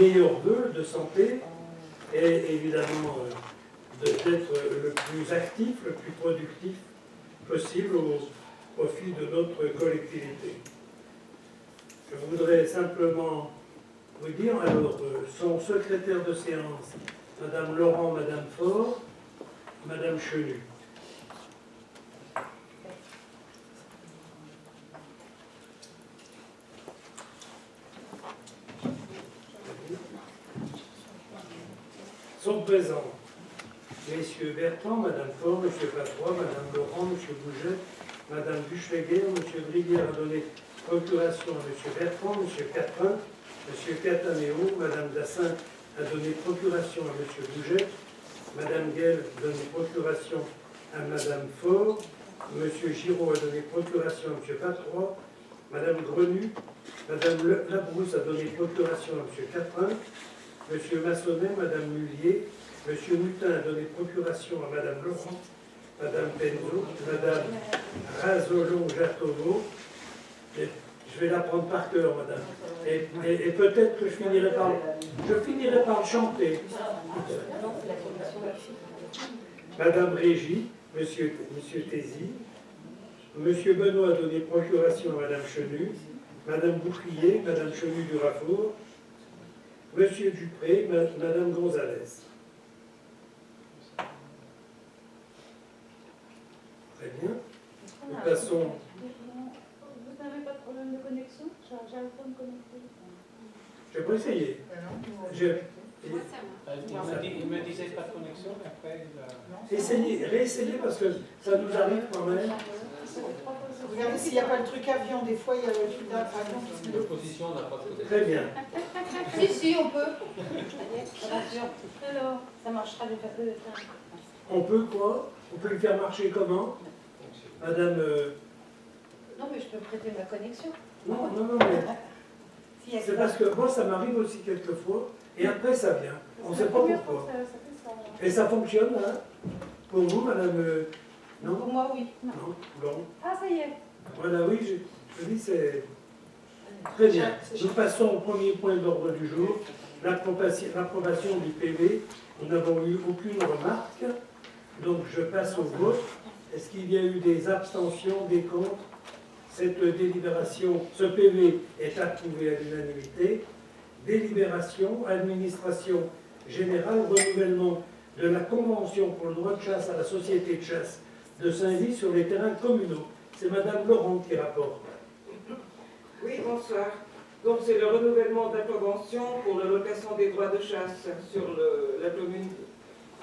meilleurs vœux de santé et évidemment d'être le plus actif, le plus productif possible au profit de notre collectivité. Je voudrais simplement vous dire, alors, son secrétaire de séance, Madame Laurent, Madame Faure, Madame Chenu. Sont présents Messieurs Bertrand, Madame Faure, Monsieur Patrois, Madame Laurent, Monsieur Bouget, Madame Buchleguer, Monsieur Brigière a donné procuration à Monsieur Bertrand, Monsieur Catrin, Monsieur Catanéo, Madame Dassin a donné procuration à Monsieur Bouget, Madame Guel a donné procuration à Madame Faure, Monsieur Giraud a donné procuration à Monsieur Patrois, Madame Grenu, Madame Labrousse a donné procuration à Monsieur Catrin, Monsieur Massonnet, Madame Mullier, Monsieur Mutin a donné procuration à Madame Laurent, Madame Penzo, Madame Razolon-Jatovo. Je vais la prendre par cœur, Madame. Et peut-être que je finirai par le chanter. Madame Régie, Monsieur Tézy, Monsieur Benoît a donné procuration à Madame Chenu, Madame Bouclier, Madame Chenu du Rafour, Monsieur Dupré, Madame Gonzalez. Très bien. Nous passons. Vous n'avez pas de problème de connexion? J'ai le temps de connecter. Je peux essayer. Il me disait pas de connexion, mais après Réessayez parce que ça nous arrive quand même. Regardez s'il n'y a pas le truc avion, des fois il y a le truc avion qui se met. l'opposition n'a pas de connexion. Très bien. Si, on peut. Alors, ça marchera de faire. On peut quoi? On peut le faire marcher comment? Madame. Non, mais je peux prêter ma connexion. Non, mais. C'est parce que moi, ça m'arrive aussi quelquefois, et après, ça vient. On ne sait pas pourquoi. Et ça fonctionne, hein? Pour vous, Madame. Non? Pour moi, oui. Non. Bon. Ah, ça y est. Voilà, oui, je dis c'est. Très bien. Nous passons au premier point d'ordre du jour, l'approbation du PV. Nous n'avons eu aucune remarque, donc je passe au vote. Est-ce qu'il y a eu des abstentions, des contre? Cette délibération, ce PV est approuvé à l'unanimité. Délibération, administration générale, renouvellement de la convention pour le droit de chasse à la société de chasse de Saint-Ly sur les terrains communaux. C'est Madame Laurent qui rapporte. Oui, bonsoir. Donc c'est le renouvellement de la convention pour la location des droits de chasse sur la commune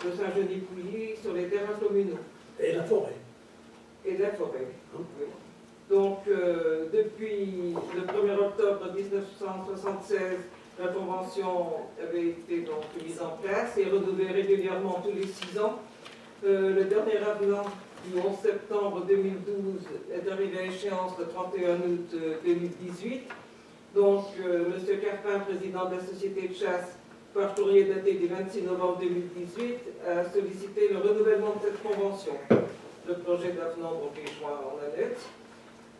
de Saint-Genis-Pouilly, sur les terrains communaux. Et la forêt. Et de la forêt. Oui. Donc depuis le 1er octobre 1976, la convention avait été donc mise en place et renouvelée régulièrement tous les 6 ans. Le dernier avenant du 11 septembre 2012 est arrivé à échéance le 31 août 2018. Donc, M. Carpin, président de la société de chasse, par courrier daté du 26 novembre 2018, a sollicité le renouvellement de cette convention. Le projet d'avenant est joint en annexe.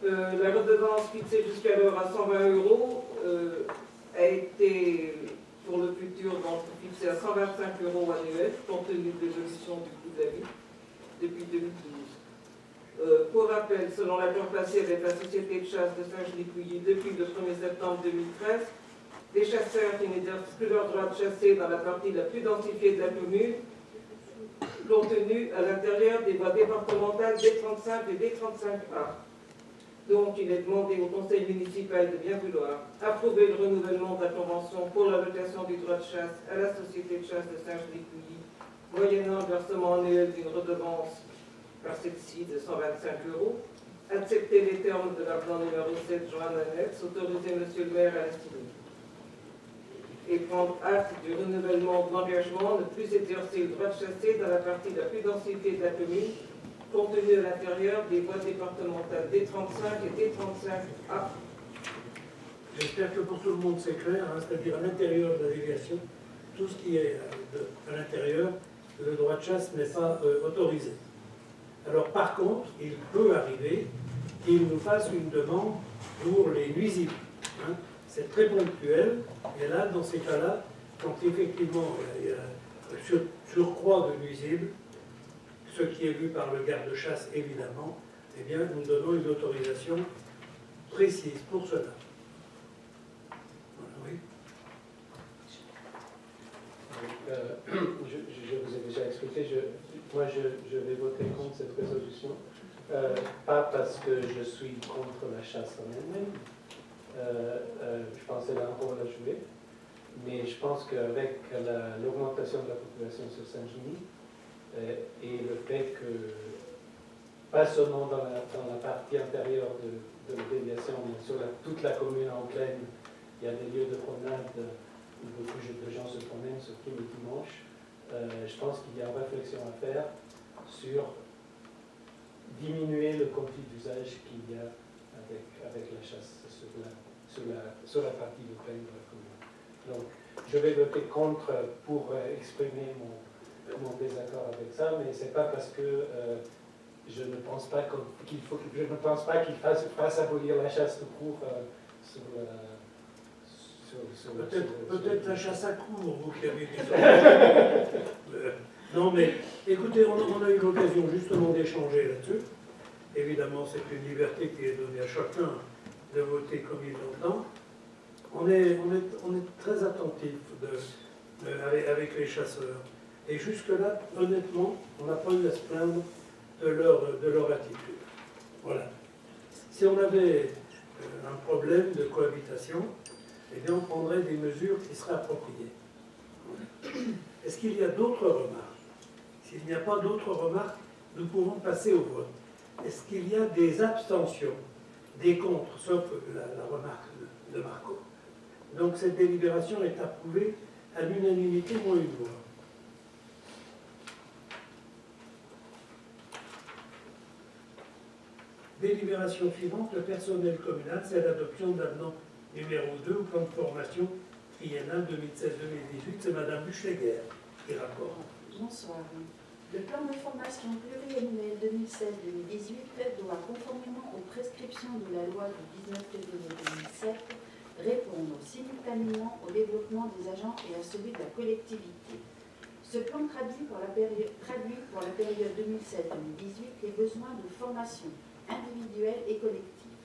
La redevance fixée jusqu'alors à 120 € a été, pour le futur, donc, fixée à 125 € annuels, compte tenu de l'évolution du coût de la vie depuis 2012. Pour rappel, selon l'accord passé avec la société de chasse de Saint-Genis-Pouilly depuis le 1er septembre 2013, des chasseurs qui n'exercent plus leur droit de chasser dans la partie la plus densifiée de la commune l'ont tenu à l'intérieur des voies départementales D35 et D35A. Donc, il est demandé au conseil municipal de bien vouloir approuver le renouvellement de la convention pour la location du droit de chasse à la société de chasse de Saint-Genis-Pouilly, moyennant le versement annuel d'une redevance par celle-ci de 125 €, accepter les termes de l'avenant numéro 7 joint annexe, autoriser M. le maire à la signer et prendre acte du renouvellement de l'engagement de ne plus exercer le droit de chasser dans la partie la plus densifiée de la commune, compte tenu à l'intérieur des voies départementales D35 et D35A. J'espère que pour tout le monde c'est clair, hein, c'est-à-dire à l'intérieur de la déviation, tout ce qui est à l'intérieur, le droit de chasse n'est pas autorisé. Alors par contre, il peut arriver qu'il nous fasse une demande pour les nuisibles. Hein. c'est très ponctuel. Et là, dans ces cas-là, quand effectivement il y a un surcroît de nuisibles, ce qui est vu par le garde-chasse évidemment, eh bien nous donnons une autorisation précise pour cela. Voilà, oui. Je vous ai déjà expliqué, moi je vais voter contre cette résolution, pas parce que je suis contre la chasse en elle-même, je pense qu'elle a un rôle à jouer, mais je pense qu'avec l'augmentation de la population sur Saint-Genis et le fait que, pas seulement dans la partie intérieure de la déviation, mais sur toute la commune en plaine, il y a des lieux de promenade où beaucoup de gens se promènent, surtout le dimanche. Je pense qu'il y a une réflexion à faire sur diminuer le conflit d'usage qu'il y a avec la chasse sur la partie de plaine de la commune. Donc, je vais voter contre pour exprimer mon désaccord avec ça, mais ce n'est pas parce que je ne pense pas qu'il fasse abolir la chasse de court Peut-être la chasse à court, vous qui avez des non, mais écoutez, on a eu l'occasion justement d'échanger là-dessus. Évidemment, c'est une liberté qui est donnée à chacun de voter comme il l'entend. On est très attentif avec les chasseurs. Et jusque-là, honnêtement, on n'a pas eu à se plaindre de leur attitude. Voilà. Si on avait un problème de cohabitation, eh bien, on prendrait des mesures qui seraient appropriées. Est-ce qu'il y a d'autres remarques? S'il n'y a pas d'autres remarques, nous pouvons passer au vote. Est-ce qu'il y a des abstentions, des contre, sauf la remarque de Marco? Donc cette délibération est approuvée à l'unanimité, moins une voix. Délibération suivante, le personnel communal, c'est l'adoption de l'avenant numéro 2 au plan de formation triennal 2016-2018. C'est Mme Buchleguer qui rapporte. Bonsoir. Le plan de formation pluriannuel 2016-2018 doit, conformément aux prescriptions de la loi du 19 février 2007, répondre simultanément au développement des agents et à celui de la collectivité. Ce plan traduit pour la période 2016-2018 les besoins de formation individuelle et collective.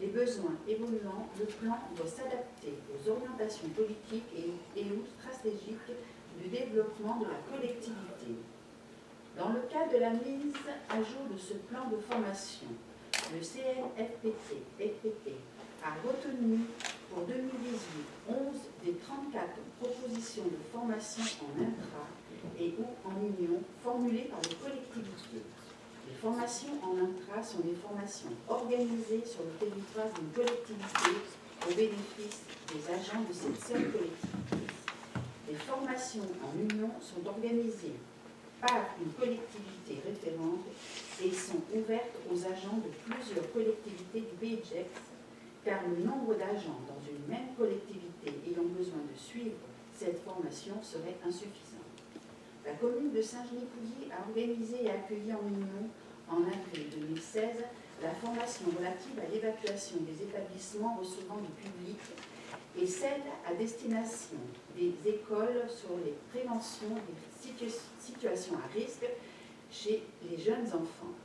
Les besoins évoluant, le plan doit s'adapter aux orientations politiques et ou stratégiques du développement de la collectivité. Dans le cadre de la mise à jour de ce plan de formation, le CNFPT a retenu pour 2018 11 des 34 propositions de formation en intra et ou en union formulées par les collectivités. Les formations en intra sont des formations organisées sur le territoire d'une collectivité au bénéfice des agents de cette seule collectivité. Les formations en union sont organisées par une collectivité référente et sont ouvertes aux agents de plusieurs collectivités du pays de Gex, car le nombre d'agents dans une même collectivité ayant besoin de suivre cette formation serait insuffisant. La commune de Saint-Genis-Pouilly a organisé et accueilli en union, en avril 2016, la formation relative à l'évacuation des établissements recevant du public et celle à destination des écoles sur les préventions des situations à risque chez les jeunes enfants.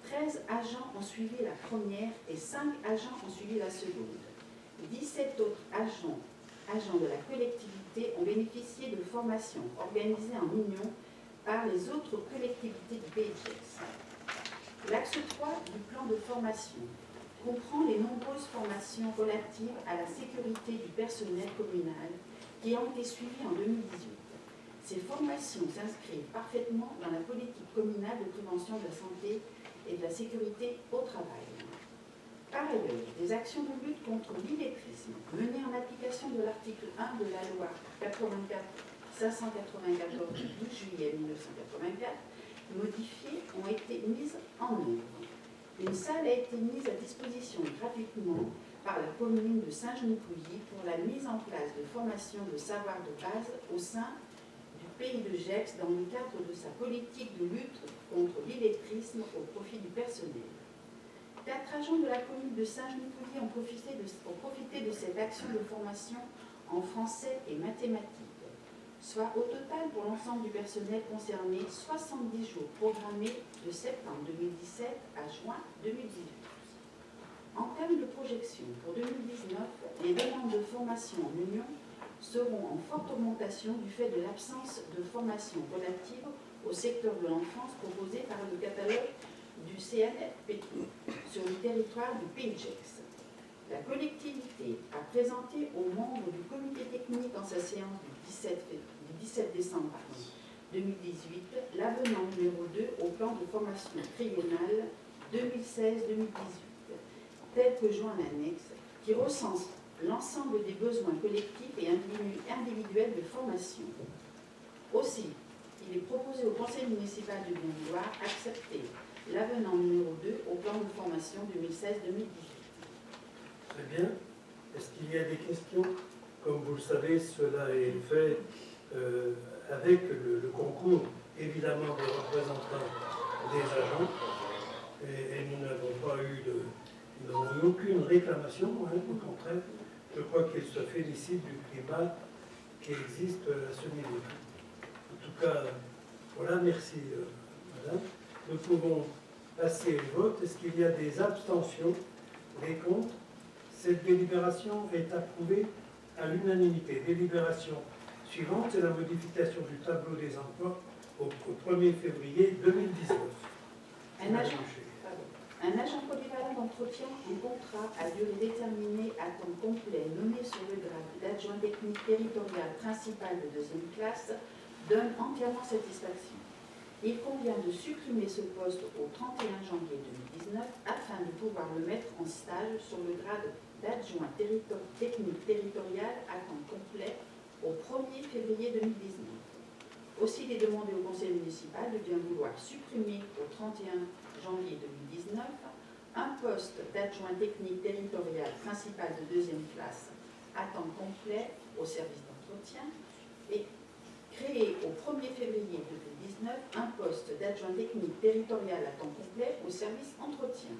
13 agents ont suivi la première et 5 agents ont suivi la seconde. 17 autres agents de la collectivité ont bénéficié de formations organisées en union par les autres collectivités du pays de Gex. L'axe 3 du plan de formation comprend les nombreuses formations relatives à la sécurité du personnel communal qui ont été suivies en 2018. Ces formations s'inscrivent parfaitement dans la politique communale de prévention de la santé et de la sécurité au travail. Par ailleurs, des actions de lutte contre l'illettrisme menées en application de l'article 1 de la loi 594 du 12 juillet 1984 modifiées ont été mises en œuvre. Une salle a été mise à disposition gratuitement par la commune de Saint-Genis-Pouilly pour la mise en place de formations de savoir de base au sein du pays de Gex dans le cadre de sa politique de lutte contre l'illettrisme au profit du personnel. 4 agents de la commune de Saint-Genis-Pouilly ont profité de cette action de formation en français et mathématiques, soit au total pour l'ensemble du personnel concerné 70 jours programmés de septembre 2017 à juin 2018. En termes de projection, pour 2019, les demandes de formation en union seront en forte augmentation du fait de l'absence de formation relative au secteur de l'enfance proposée par le catalogue du CNFPT sur le territoire du Pays de Gex. La collectivité a présenté aux membres du comité technique en sa séance du 17 décembre 2018 l'avenant numéro 2 au plan de formation triennale 2016-2018, tel que joint à l'annexe, qui recense l'ensemble des besoins collectifs et individuels de formation. Aussi, il est proposé au conseil municipal de bien vouloir accepter l'avenant numéro 2 au plan de formation 2016-2018. Très bien. Est-ce qu'il y a des questions? Comme vous le savez, cela est fait avec le concours, évidemment, des représentants des agents. Et nous n'avons pas eu aucune réclamation, hein, au contraire. Je crois qu'ils se félicitent du climat qui existe à ce niveau. En tout cas, voilà, merci madame. Nous pouvons passer au vote. Est-ce qu'il y a des abstentions, des contre? Cette délibération est approuvée à l'unanimité. Délibération suivante, c'est la modification du tableau des emplois au 1er février 2019. Un agent polyvalent d'entretien en contrat à durée déterminée à temps complet nommé sur le grade d'adjoint technique territorial principal de 2e classe donne entièrement satisfaction. Il convient de supprimer ce poste au 31 janvier 2019 afin de pouvoir le mettre en stage sur le grade d'adjoint technique territorial à temps complet au 1er février 2019. Aussi, il est demandé au conseil municipal de bien vouloir supprimer au 31 janvier 2019 un poste d'adjoint technique territorial principal de 2e classe à temps complet au service d'entretien et créer au 1er février 2019 un poste d'adjoint technique territorial à temps complet au service entretien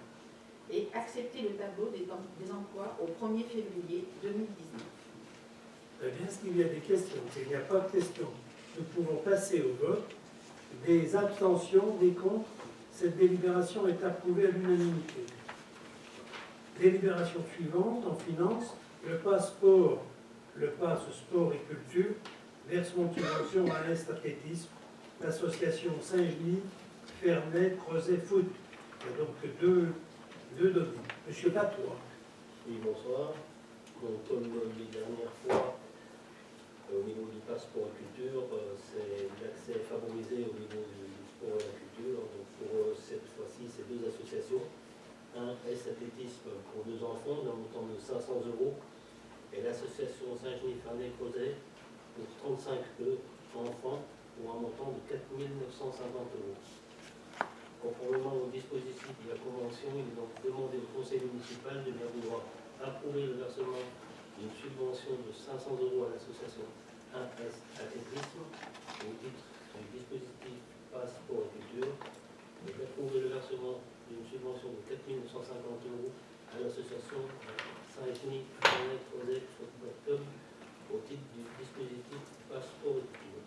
et accepter le tableau des emplois au 1er février 2019. Très bien, est-ce qu'il y a des questions? S'il n'y a pas de questions, nous pouvons passer au vote. Des abstentions, des contre? Cette délibération est approuvée à l'unanimité. Délibération suivante, en finance, le passeport, le passe sport et culture, versement de subvention à l'est-athlétisme, l'association Saint-Genis, Ferney, Creuset, Foot. Il y a donc deux données. Monsieur Patois. Oui, bonsoir. Donc, comme les dernières fois, au niveau du passeport et culture, c'est l'accès favorisé au niveau du sport et la culture. Donc, pour cette fois-ci, c'est 2 associations. Un S-Athlétisme pour 2 enfants d'un montant de 500 € et l'association Saint-Genis Ferney Creuset pour 35 enfants pour un montant de 4 950 €. Conformément au dispositif de la convention, il est donc demandé au conseil municipal de bien vouloir approuver le versement d'une subvention de 500 € à l'association 1S Athlétisme au titre du dispositif Passeport et Culture et d'approuver le versement d'une subvention de 4 950 € à l'association Saint-Genis Ferney Creuset Football Club au titre du dispositif Passeport et Culture.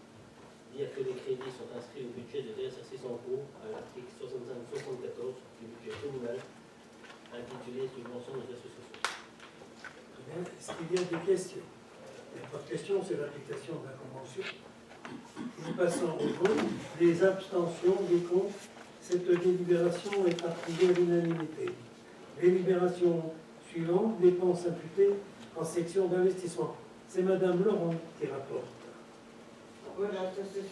Dire que les crédits sont inscrits au budget de l'exercice en cours à l'article 65-74 du budget communal intitulé Subvention des associations. Est-ce qu'il y a des questions? Il n'y a pas de questions, c'est l'application de la convention. Nous passons au vote. Des abstentions, des contre. Cette délibération est approuvée à l'unanimité. Délibération suivante, dépenses imputées en section d'investissement. C'est Madame Laurent qui rapporte. Voilà, ça c'est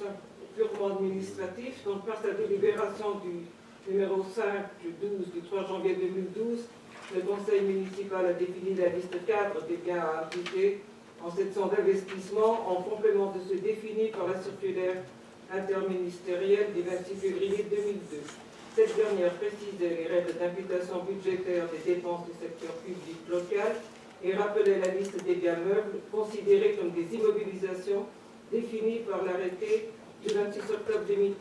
purement administratif. Donc, par sa délibération du numéro 5 du 3 janvier 2012, le conseil municipal a défini la liste cadre des biens à imputer en section d'investissement en complément de ce défini par la circulaire interministérielle du 26 février 2002. Cette dernière précisait les règles d'imputation budgétaire des dépenses du secteur public local et rappelait la liste des biens meubles considérés comme des immobilisations définies par l'arrêté du 26 octobre 2001.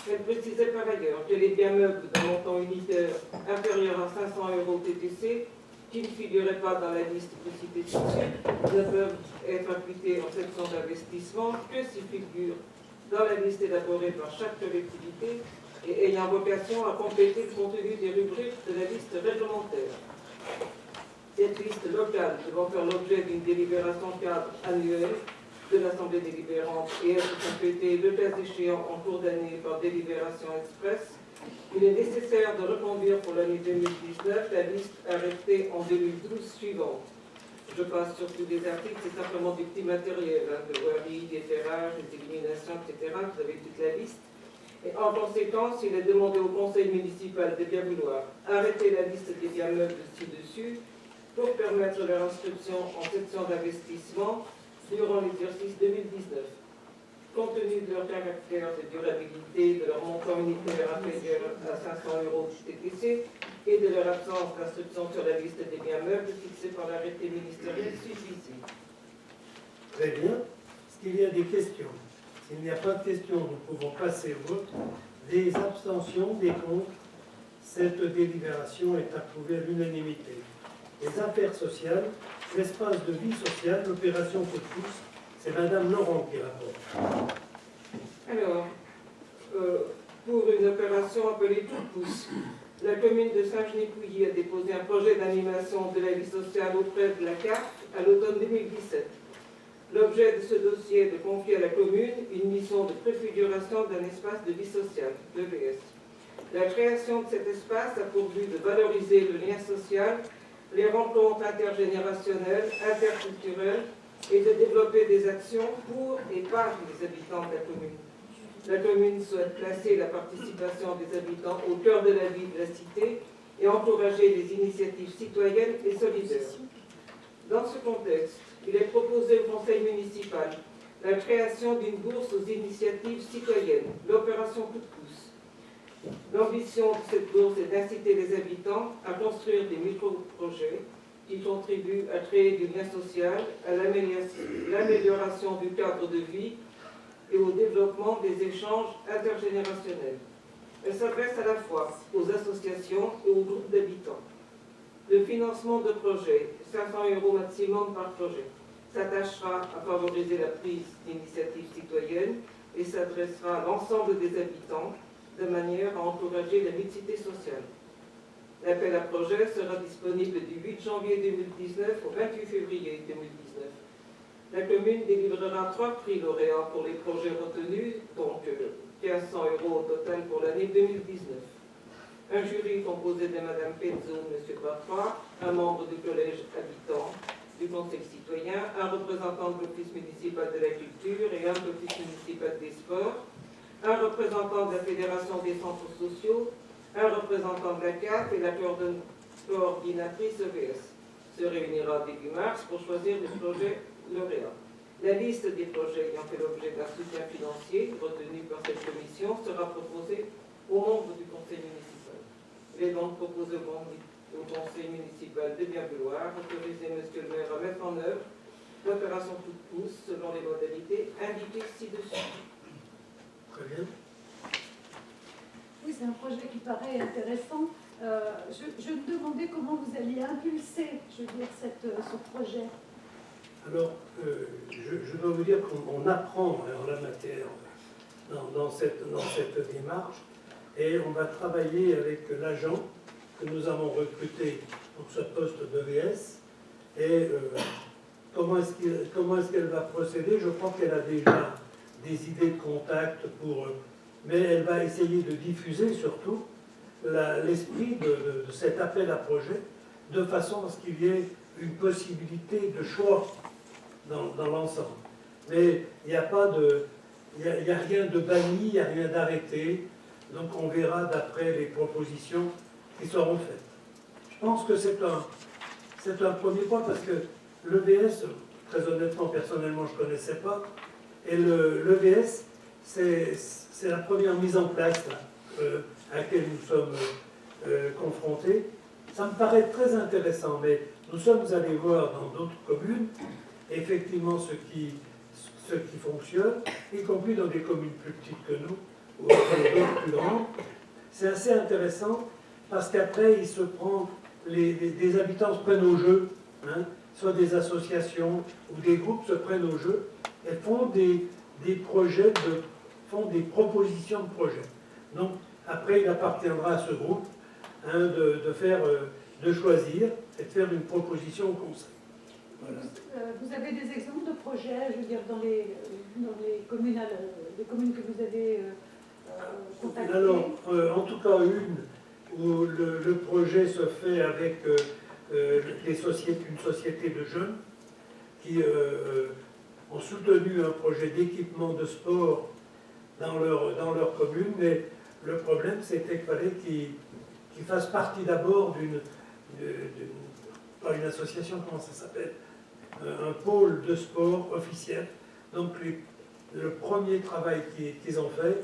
Elle précisait par ailleurs que les biens meubles d'un montant unitaire inférieur à 500 € TTC qui ne figuraient pas dans la liste précitée ci-dessus ne peuvent être appliqués en section d'investissement que s'ils figurent dans la liste élaborée par chaque collectivité et ayant vocation à compléter le contenu des rubriques de la liste réglementaire. Cette liste locale devant faire l'objet d'une délibération cadre annuelle de l'Assemblée délibérante et être complétée le cas échéant en cours d'année par délibération express, il est nécessaire de reconduire pour l'année 2019 la liste arrêtée en 2012 suivante. Je passe sur tous les articles, c'est simplement du petit matériel, de voirie, des ferrages, des illuminations, etc. Vous avez toute la liste. Et en conséquence, il est demandé au conseil municipal de bien vouloir arrêter la liste des biens meubles ci-dessus pour permettre leur inscription en section d'investissement durant l'exercice 2019. Compte tenu de leur caractère de durabilité, de leur montant unitaire inférieur à 500 € TTC et de leur absence d'inscription sur la liste des biens meubles fixée par l'arrêté ministériel suffisant. Très bien. Est-ce qu'il y a des questions? S'il n'y a pas de questions, nous pouvons passer au vote. Des abstentions, des contre. Cette délibération est approuvée à l'unanimité. Les affaires sociales, l'espace de vie sociale, l'opération Coup de pouce, c'est Madame Laurent qui rapporte. Alors, pour une opération appelée Coup de pouce, la commune de Saint-Genis-Pouilly a déposé un projet d'animation de la vie sociale auprès de la CAF à l'automne 2017. L'objet de ce dossier est de confier à la commune une mission de préfiguration d'un espace de vie sociale, l'EVS. La création de cet espace a pour but de valoriser le lien social, les rencontres intergénérationnelles, interculturelles et de développer des actions pour et par les habitants de la commune. La commune souhaite placer la participation des habitants au cœur de la vie de la cité et encourager les initiatives citoyennes et solidaires. Dans ce contexte, il est proposé au conseil municipal la création d'une bourse aux initiatives citoyennes, l'opération Coup de pouce. L'ambition de cette bourse est d'inciter les habitants à construire des micro-projets qui contribuent à créer du lien social, à l'amélioration du cadre de vie et au développement des échanges intergénérationnels. Elle s'adresse à la fois aux associations et aux groupes d'habitants. Le financement de projets, 500 € maximum par projet, s'attachera à favoriser la prise d'initiatives citoyennes et s'adressera à l'ensemble des habitants de manière à encourager la mixité sociale. L'appel à projet sera disponible du 8 janvier 2019 au 28 février 2019. La commune délivrera 3 prix lauréats pour les projets retenus, donc 1500 € au total pour l'année 2019. Un jury composé de Mme Pezzo, M. Bartois, un membre du collège habitant, du conseil citoyen, un représentant de l'office municipal de la culture et un de l'office municipal des sports, un représentant de la fédération des centres sociaux, un représentant de la CAF et la coordinatrice EVS. Se réunira début mars pour choisir les projets lauréats. La liste des projets ayant fait l'objet d'un soutien financier retenu par cette commission sera proposée aux membres du conseil municipal. Il est donc proposé au conseil municipal de bien vouloir autoriser M. le maire à mettre en œuvre l'opération Coup de pouce selon les modalités indiquées ci-dessus. Très bien. Oui, c'est un projet qui paraît intéressant. Je me demandais comment vous alliez impulser, je veux dire, ce projet. Alors, je dois vous dire qu'on apprend en la matière dans cette démarche et on va travailler avec l'agent que nous avons recruté pour ce poste d'EVS et comment est-ce qu'elle va procéder. Je crois qu'elle a déjà des idées de contact mais elle va essayer de diffuser surtout l'esprit de cet appel à projet de façon à ce qu'il y ait une possibilité de choix dans l'ensemble. Mais il n'y a rien de banni, il n'y a rien d'arrêté, donc on verra d'après les propositions qui seront faites. Je pense que c'est un premier point parce que l'EVS, très honnêtement, personnellement, je ne connaissais pas, et l'EVS, c'est la première mise en place là, à laquelle nous sommes confrontés. Ça me paraît très intéressant, mais nous sommes allés voir dans d'autres communes, effectivement, ce qui fonctionne, y compris dans des communes plus petites que nous, ou d'autres plus grands. C'est assez intéressant parce qu'après, des habitants se prennent au jeu, hein, soit des associations ou des groupes se prennent au jeu et font des projets, font des propositions de projets. Donc après, il appartiendra à ce groupe hein, de choisir et de faire une proposition au conseil. Voilà. Vous avez des exemples de projets, je veux dire, dans les communes, les communes que vous avez contactées? Alors, en tout cas, une où le projet se fait avec une société de jeunes qui ont soutenu un projet d'équipement de sport dans leur commune, mais le problème c'était qu'il fallait qu'ils fassent partie d'abord pas une association, comment ça s'appelle, un pôle de sport officiel. Donc le premier travail qu'ils ont fait,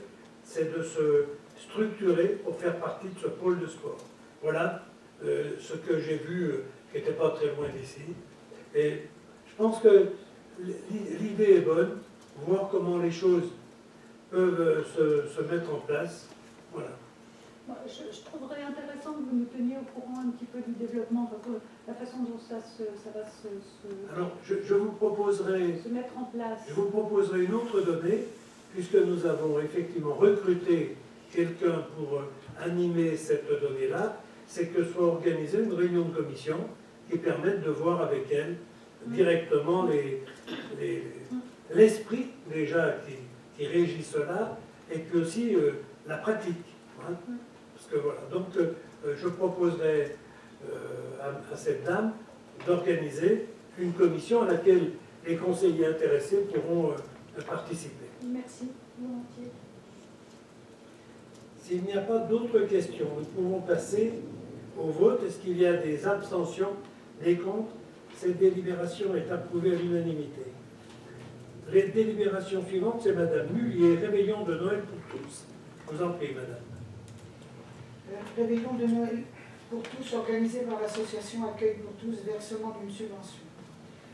c'est de se structurer pour faire partie de ce pôle de sport. Voilà ce que j'ai vu, qui n'était pas très loin d'ici. Et je pense que l'idée est bonne, voir comment les choses peuvent se mettre en place. Voilà. Je trouverais intéressant que vous nous teniez au courant un petit peu du développement, la façon dont ça va Alors, je vous proposerai se mettre en place. Je vous proposerai une autre donnée, puisque nous avons effectivement recruté quelqu'un pour animer cette donnée-là, c'est que soit organisée une réunion de commission qui permette de voir avec elle directement l'esprit déjà qui régit cela, et puis aussi la pratique. Hein. Parce que voilà, donc je proposerai à cette dame d'organiser une commission à laquelle les conseillers intéressés pourront participer. Merci, volontiers. S'il n'y a pas d'autres questions, nous pouvons passer au vote. Est-ce qu'il y a des abstentions, des contre? Cette délibération est approuvée à l'unanimité. Les délibérations suivantes, c'est Madame Mullier, réveillon de Noël pour tous. Je vous en prie, Madame. Réveillon de Noël pour tous organisé par l'association Accueil pour tous, versement d'une subvention.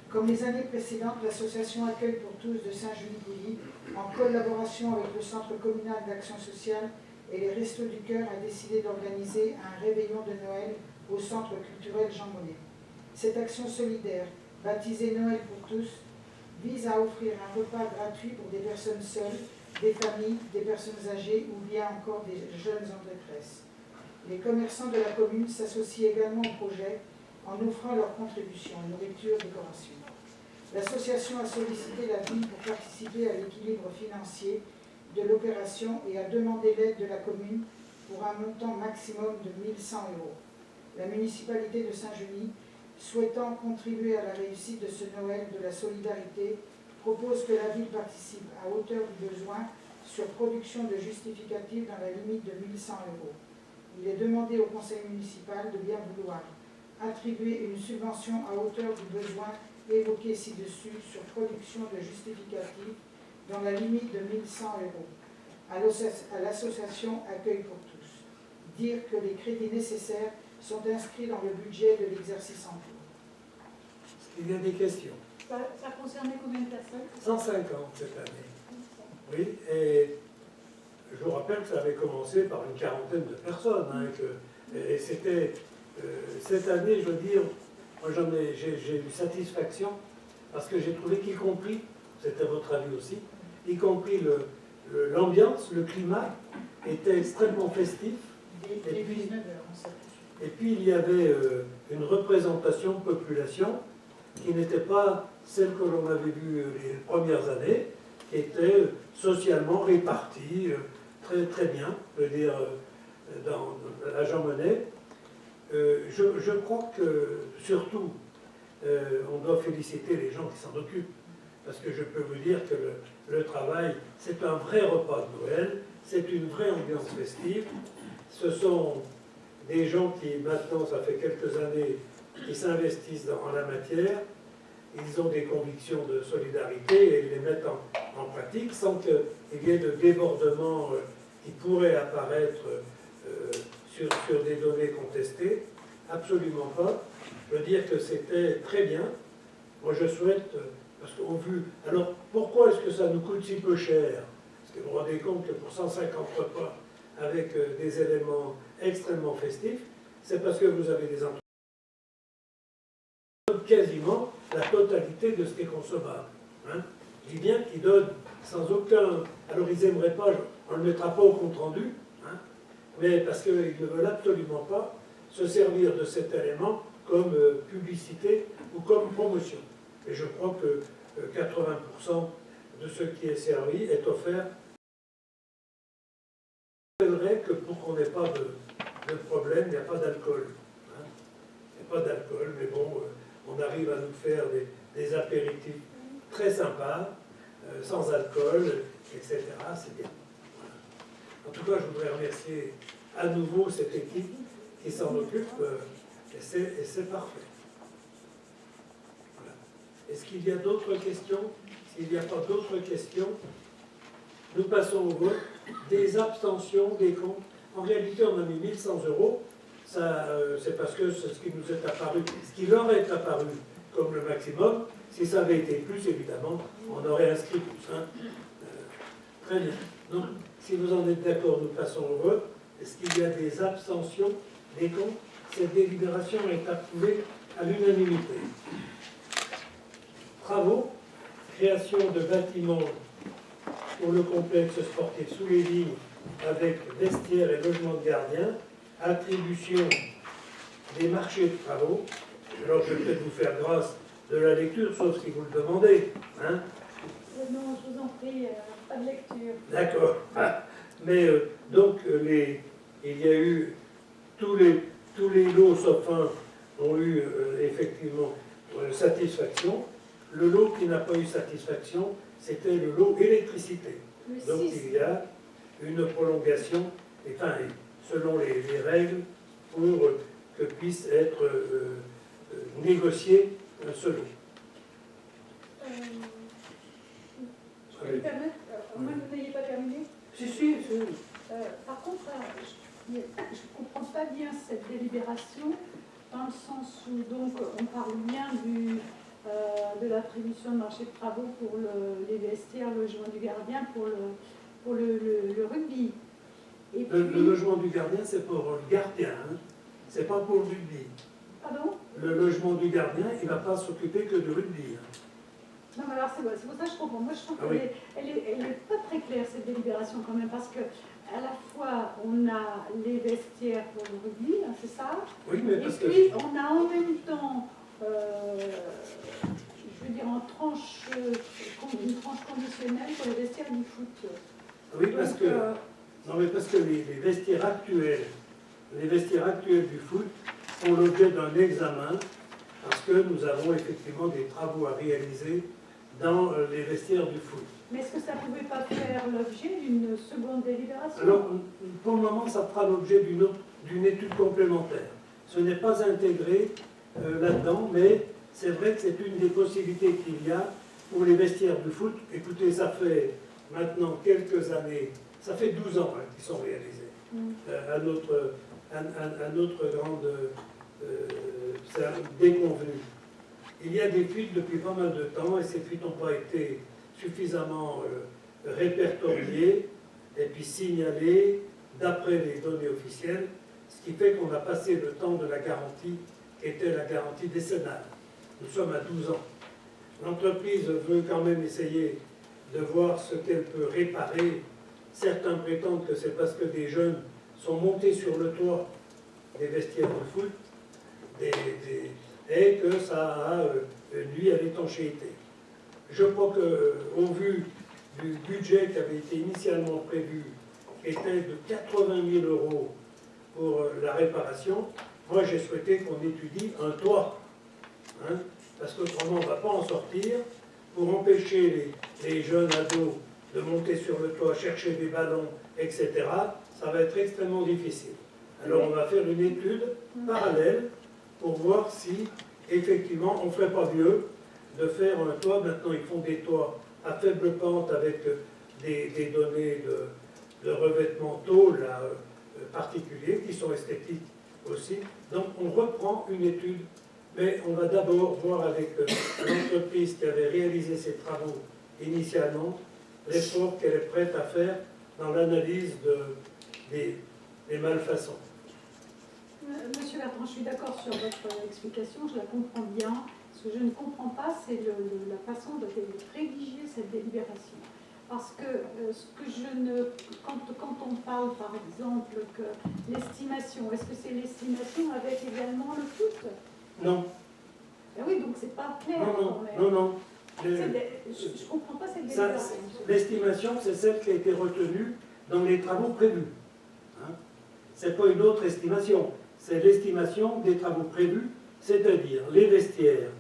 Comme les années précédentes, l'association Accueil pour tous de Saint-Genis-Bouilly, en collaboration avec le Centre communal d'action sociale et les Restos du Cœur, a décidé d'organiser un réveillon de Noël au Centre culturel Jean Monnet. Cette action solidaire, baptisée Noël pour tous, vise à offrir un repas gratuit pour des personnes seules, des familles, des personnes âgées ou bien encore des jeunes en détresse. Les commerçants de la commune s'associent également au projet en offrant leur contribution, nourriture, décoration. L'association a sollicité la ville pour participer à l'équilibre financier de l'opération et a demandé l'aide de la commune pour un montant maximum de 1 100 €. La municipalité de Saint-Genis, souhaitant contribuer à la réussite de ce Noël de la solidarité, propose que la ville participe à hauteur du besoin sur production de justificatifs dans la limite de 1 100 €. Il est demandé au conseil municipal de bien vouloir attribuer une subvention à hauteur du besoin évoqué ci-dessus sur production de justificatifs dans la limite de 1 100 € à l'association Accueil pour tous. Dire que les crédits nécessaires sont inscrits dans le budget de l'exercice en cours. Il y a des questions. Ça concernait combien de personnes? 150 cette année. Oui, et je vous rappelle que ça avait commencé par une quarantaine de personnes. Hein, et c'était, cette année, je veux dire, moi j'ai eu satisfaction parce que j'ai trouvé qu'y compris, c'était votre avis aussi, y compris l'ambiance, le climat était extrêmement festif. Et puis il y avait une représentation de population qui n'était pas celle que l'on avait vue les premières années, qui était socialement répartie très, très bien, je veux dire, dans la Jean Monnet. Je crois que, surtout, on doit féliciter les gens qui s'en occupent, parce que je peux vous dire que le travail, c'est un vrai repas de Noël, c'est une vraie ambiance festive. Ce sont des gens qui, maintenant, ça fait quelques années, qui s'investissent en la matière. Ils ont des convictions de solidarité et ils les mettent en pratique sans qu'il y ait de débordements qui pourraient apparaître sur des données contestées. Absolument pas. Je veux dire que c'était très bien. Moi, je souhaite, parce qu'au vu... Alors, pourquoi est-ce que ça nous coûte si peu cher? Parce que vous vous rendez compte que pour 150 repas avec des éléments extrêmement festifs, c'est parce que vous avez des entreprises qui donnent quasiment la totalité de ce qui est consommable. Hein. Je dis bien qu'ils donnent sans aucun... Alors ils n'aimeraient pas, on ne le mettra pas au compte-rendu, hein, mais parce qu'ils ne veulent absolument pas se servir de cet élément comme publicité ou comme promotion. Et je crois que 80% de ce qui est servi est offert. Je rappellerai que pour qu'on n'ait pas de problème, il n'y a pas d'alcool. Hein. Il n'y a pas d'alcool, mais bon, on arrive à nous faire des apéritifs très sympas, sans alcool, etc. C'est bien. Voilà. En tout cas, je voudrais remercier à nouveau cette équipe qui s'en occupe, et c'est parfait. Voilà. Est-ce qu'il y a d'autres questions? S'il n'y a pas d'autres questions, nous passons au vote. Des abstentions, des comptes. En réalité, on a mis 1100 €. C'est parce que c'est ce qui nous est apparu, ce qui leur est apparu comme le maximum. Si ça avait été plus, évidemment, on aurait inscrit plus. Hein. Très bien. Donc, si vous en êtes d'accord, nous passons au vote. Est-ce qu'il y a des abstentions, des comptes? Cette délibération est approuvée à l'unanimité. Travaux, création de bâtiments pour le complexe sportif sous les lignes avec vestiaires et logement de gardien, attribution des marchés de travaux. Alors je vais peut-être vous faire grâce de la lecture, sauf si vous le demandez. Hein? Non, je vous en prie, pas de lecture. D'accord. Mais donc, il y a eu tous les lots, sauf un, ont eu effectivement satisfaction. Le lot qui n'a pas eu satisfaction, c'était le lot électricité. Donc il y a une prolongation, enfin, selon les règles, pour que puisse être négocié ce lot. Je peux me permettre, au moins vous n'ayez pas terminé. Si. Par contre, je ne comprends pas bien cette délibération, dans le sens où donc on parle bien de l'attribution de marché de travaux pour les vestiaires, le logement du gardien, pour le rugby. Et puis, le logement du gardien, c'est pour le gardien, hein. C'est pas pour le rugby. pardon? Le logement du gardien, il ne va pas s'occuper que du rugby. Hein. Non, mais alors c'est pour ça que je comprends. Moi, je trouve Ah oui. qu'elle est pas très claire, cette délibération, quand même, parce que à la fois, on a les vestiaires pour le rugby, hein, c'est ça? Oui, mais Et parce puis, on a en même temps, je veux dire, une tranche conditionnelle pour les vestiaires du foot. Oui, parce Donc, que, non, mais parce que les vestiaires actuels du foot font l'objet d'un examen, parce que nous avons effectivement des travaux à réaliser dans les vestiaires du foot. Mais est-ce que ça ne pouvait pas faire l'objet d'une seconde délibération? Alors, pour le moment, ça fera l'objet d'une étude complémentaire. Ce n'est pas intégré là-dedans, mais c'est vrai que c'est une des possibilités qu'il y a pour les vestiaires du foot. Écoutez, ça fait maintenant quelques années, ça fait 12 ans hein, qu'ils sont réalisés. À notre grande déconvenue. Il y a des fuites depuis pas mal de temps et ces fuites n'ont pas été suffisamment répertoriées et puis signalées d'après les données officielles, ce qui fait qu'on a passé le temps de la garantie qui était la garantie décennale. Nous sommes à 12 ans. L'entreprise veut quand même essayer de voir ce qu'elle peut réparer. Certains prétendent que c'est parce que des jeunes sont montés sur le toit des vestiaires de foot et que ça a nuit à l'étanchéité. Je crois qu'au vu du budget qui avait été initialement prévu, qui était de 80 000 € pour la réparation, moi j'ai souhaité qu'on étudie un toit. Hein, parce qu'autrement on ne va pas en sortir. Pour empêcher les jeunes ados de monter sur le toit, chercher des ballons, etc., ça va être extrêmement difficile. Alors on va faire une étude parallèle pour voir si, effectivement, on ne ferait pas mieux de faire un toit. Maintenant, ils font des toits à faible pente avec des données de revêtement tôle particuliers qui sont esthétiques aussi. Donc on reprend une étude, mais on va d'abord voir avec l'entreprise qui avait réalisé ces travaux initialement l'effort qu'elle est prête à faire dans l'analyse des malfaçons. Monsieur Bertrand, je suis d'accord sur votre explication, je la comprends bien. Ce que je ne comprends pas, c'est la façon de rédiger cette délibération. Parce que ce que je ne... Quand on parle, par exemple, que l'estimation, est-ce que c'est l'estimation avec également le foot? Non, Ben oui, donc c'est pas clair. non, quand même. non, non, non. Je ne comprends pas cette Ça, délibération. l'estimation, c'est celle qui a été retenue dans les travaux prévus. Hein? Ce n'est pas une autre estimation, c'est l'estimation des travaux prévus, c'est-à-dire les vestiaires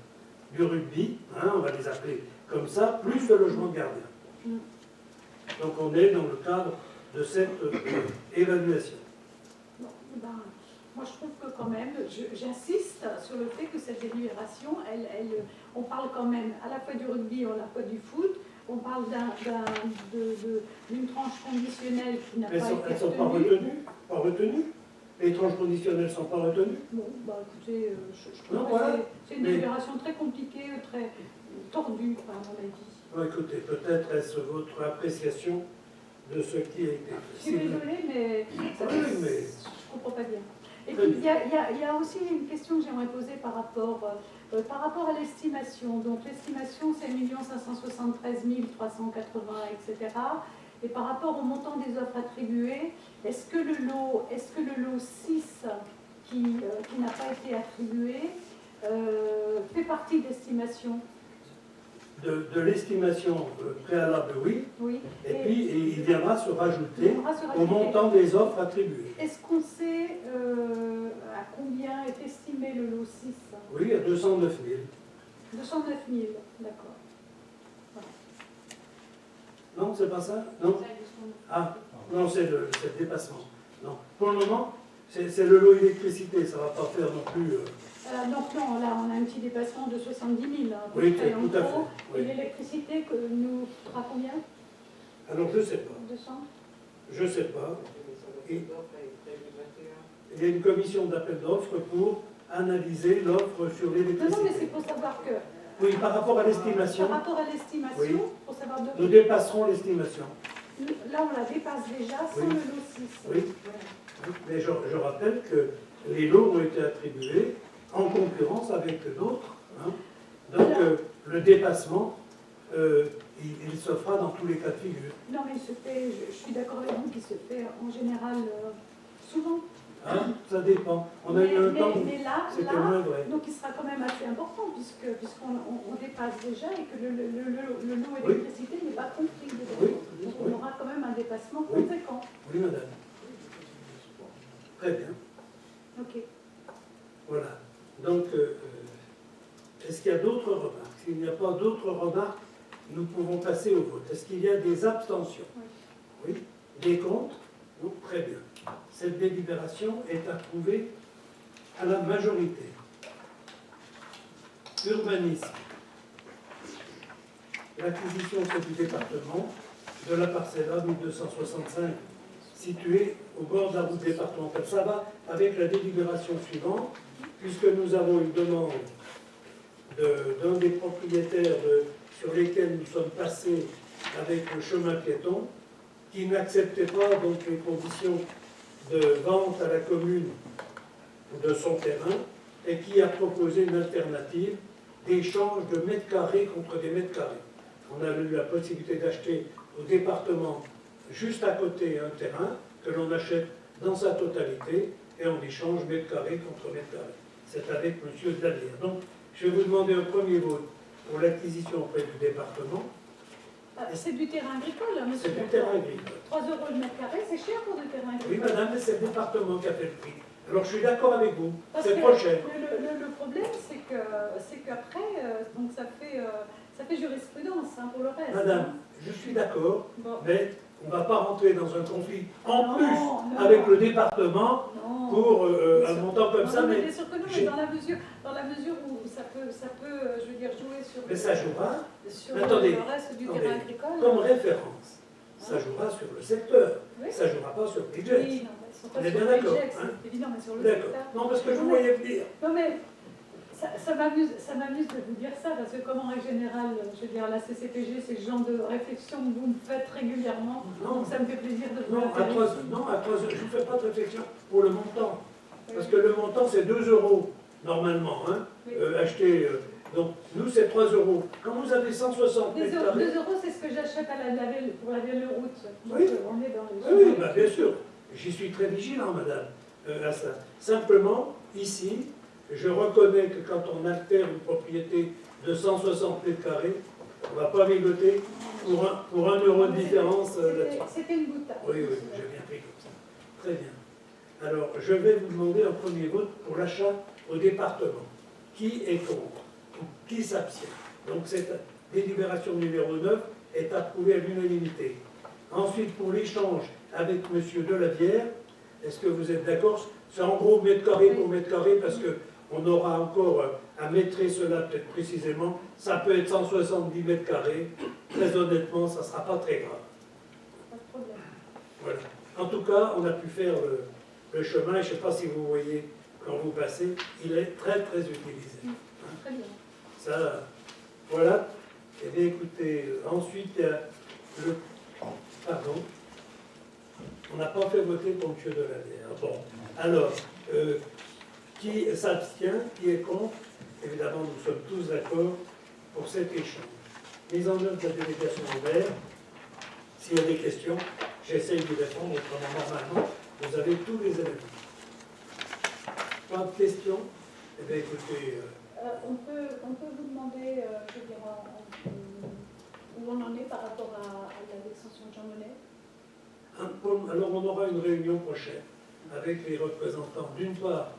du rugby, hein, on va les appeler comme ça, plus le logement de gardien. Mm. Donc on est dans le cadre de cette évaluation. Bon, ben, moi, je trouve que quand même, j'insiste sur le fait que cette délibération, on parle quand même à la fois du rugby et à la fois du foot. On parle d'une tranche conditionnelle qui n'a pas été Elles ne sont pas retenues. Les tranches conditionnelles ne sont pas retenues. Bon, bah écoutez, je trouve Non, que voilà. c'est une délibération très compliquée, très tordue, à mon avis. Bon, écoutez, peut-être est-ce votre appréciation de ce qui a été Je suis désolée, mais, ça, Oui, mais- je ne comprends pas bien. Et Très puis, il y a aussi une question que j'aimerais poser par rapport à l'estimation. Donc, l'estimation, c'est 1 573 380, etc. Et par rapport au montant des offres attribuées, est-ce que le lot 6 qui n'a pas été attribué fait partie de l'estimation? de l'estimation préalable, oui. Oui. Et puis, il viendra se rajouter On va se au rajouter. montant des offres attribuées. Est-ce qu'on sait à combien est estimé le lot 6? Oui, à 209 000. 209 000, d'accord. Non, c'est pas ça? Non? Ah, non, c'est le dépassement. Non. Pour le moment, c'est le lot électricité, ça ne va pas faire non plus... Donc non, là on a un petit dépassement de 70 000. Hein, Oui, près, en tout à fait. gros. Oui. Et l'électricité nous fera combien? Alors, je ne sais pas. 200? Je ne sais pas. Il y a une commission d'appel d'offres pour analyser l'offre sur Non, non, mais c'est l'électricité. pour savoir que Oui, par rapport à l'estimation, par rapport à l'estimation, Oui. pour savoir nous dépasserons l'estimation. là on la dépasse déjà sans Oui. le lot 6. Oui. Mais je rappelle que les lots ont été attribués en concurrence avec d'autres. Hein. Donc le dépassement, il se fera dans tous les cas de figure. Non, mais il se fait, je suis d'accord avec vous, qu'il se fait en général souvent. Hein, ça dépend. On a eu un temps où mais là, c'était moins vrai. donc il sera quand même assez important puisqu'on dépasse déjà et que le lot Oui. électricité n'est pas compris dedans. Oui. Donc Oui. on aura quand même un dépassement Oui. conséquent. Oui, madame. Très bien. Ok. Voilà. Donc, est-ce qu'il y a d'autres remarques? S'il n'y a pas d'autres remarques, nous pouvons passer au vote. Est-ce qu'il y a des abstentions? Oui. Des contre? Non, très bien. Cette délibération est approuvée à la majorité. Urbanisme. L'acquisition au du département de la parcelle A 1265 située au bord de la route départementale. Ça va avec la délibération suivante, puisque nous avons une demande d'un des propriétaires sur lesquels nous sommes passés avec le chemin piéton, qui n'acceptait pas donc les conditions de vente à la commune de son terrain et qui a proposé une alternative d'échange de mètres carrés contre des mètres carrés. On a eu la possibilité d'acheter au département juste à côté un terrain que l'on achète dans sa totalité et on échange mètres carrés contre mètres carrés. C'est avec M. Dallier. Donc, je vais vous demander un premier vote pour l'acquisition auprès du département. C'est du terrain agricole, hein, monsieur. C'est du terrain agricole. 3 € le mètre carré, c'est cher pour du terrain agricole. Oui, madame, mais c'est le département qui a fait le prix. Alors, je suis d'accord avec vous. Parce C'est que trop cher. Le problème, c'est qu'après, donc ça fait jurisprudence hein, pour le reste. Madame, je suis d'accord, Bon. mais on ne va pas rentrer dans un conflit en Non, plus non. avec le département Non. pour un montant comme ça. Non, Mais, bien sûr que non, mais j'ai- dans la mesure où ça peut je veux dire, jouer sur, mais ça jouera, sur Mais attendez, le reste du attendez. terrain agricole. comme référence. Ça jouera sur le secteur. Oui. Ça jouera pas sur le budget. Oui, non, mais ils sont pas On est sur bien le d'accord, budget, hein. c'est évident, mais sur le D'accord. secteur. Non, parce que je vous voyais venir. Non, mais Ça m'amuse de vous dire ça, parce que comme en règle générale, je veux dire, la CCPG, c'est le genre de réflexion que vous me faites régulièrement, Non. donc ça me fait plaisir de vous Non, la faire ici. à 3 je ne fais pas de réflexion pour le montant. Parce que le montant, c'est 2 € normalement, hein, Oui. acheté. Donc, nous, c'est 3 €. Quand vous avez 160 2 mètres euros, carrés... 2 euros, c'est ce que j'achète à pour la vieille route. Donc, Oui. on est dans les... Oui, bah, bien sûr. J'y suis très vigilant, madame, à ça. Simplement, ici, je reconnais que quand on altère une propriété de 160 mètres carrés, on ne va pas migoter pour 1 € de différence là-dessus. C'était une boutade. Oui, oui, j'ai bien pris comme ça. Très bien. Alors, je vais vous demander un premier vote pour l'achat au département. Qui est contre? Qui s'abstient? Donc, cette délibération numéro 9 est approuvée à l'unanimité. Ensuite, pour l'échange avec M. Delavière, est-ce que vous êtes d'accord? C'est en gros mètre carré pour mètre carré, parce qu'on aura encore à maîtriser cela peut-être précisément. Ça peut être 170 mètres carrés. Très honnêtement, ça ne sera pas très grave. Pas de problème. Voilà. En tout cas, on a pu faire le chemin. Je ne sais pas si vous voyez quand vous passez, il est très très utilisé. Très bien. Ça, voilà. Eh bien, écoutez, ensuite, il y a le... Pardon. On n'a pas fait voter pour M. Delavière. Bon. Alors, qui s'abstient, qui est contre? Évidemment, nous sommes tous d'accord pour cet échange. Mise en œuvre de la délégation ouverte. S'il y a des questions, j'essaye d'y répondre. Autrement, normalement, vous avez tous les éléments. Pas de questions? Eh bien, écoutez... On peut vous demander, je veux dire, où on en est par rapport à l'extension de Jean Monnet? Alors, on aura une réunion prochaine avec les représentants, d'une part,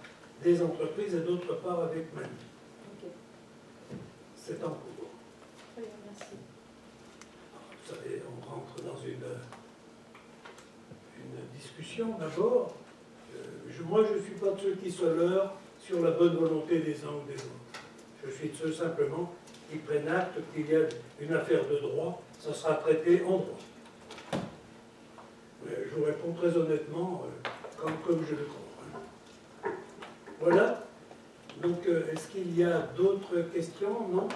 des entreprises et d'autre part avec Manu. Ok, C'est en cours. très bien, merci. Vous savez, on rentre dans une discussion d'abord. Moi, je ne suis pas de ceux qui se leurrent sur la bonne volonté des uns ou des autres. Je suis de ceux simplement qui prennent acte qu'il y a une affaire de droit, ça sera traité en droit. Je vous réponds très honnêtement, comme je le crois. Voilà. Donc, est-ce qu'il y a d'autres questions? Non?